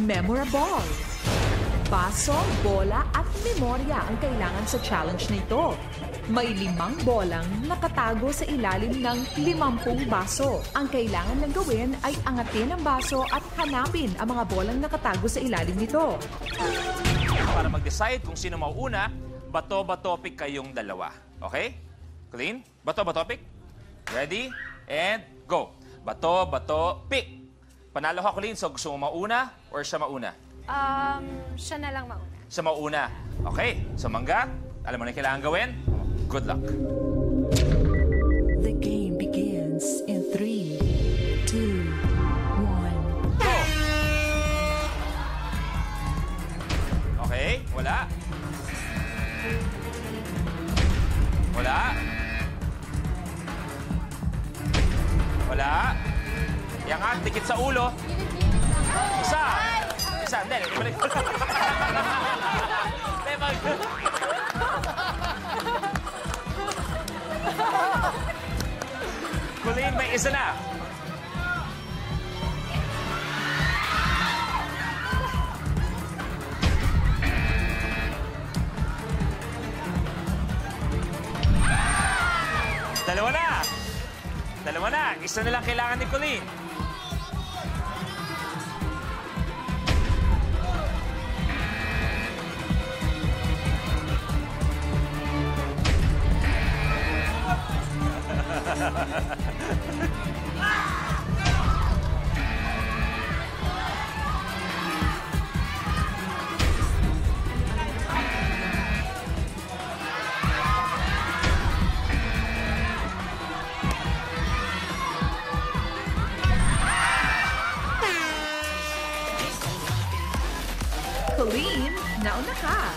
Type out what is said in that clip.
Memorable. Baso, bola at memorya ang kailangan sa challenge na ito. May 5 bolang nakatago sa ilalim ng 50 baso. Ang kailangan lang gawin ay angatin ang baso at hanapin ang mga bolang nakatago sa ilalim nito. Para mag-decide kung sino mauuna, bato-bato-pick kayong dalawa. Okay? Clean? Bato-bato-pick? Ready? And go. Bato-bato-pick. Panalo ka, Colleen. So, gusto mo mauna or siya mauna? Siya na lang mauna. Siya mauna. Okay. So, Mangga, alam mo na yung kailangan gawin? Good luck. The game begins in 3, 2, 1. Go! Okay. Wala. Wala. Wala. Yangat, dikit sa ulo. Isa. Isa. Hindi, balik. Colleen, may isa na. Dalawa na. Dalawa na. Isa na lang kailangan ni Colleen. Colleen, nauna ka.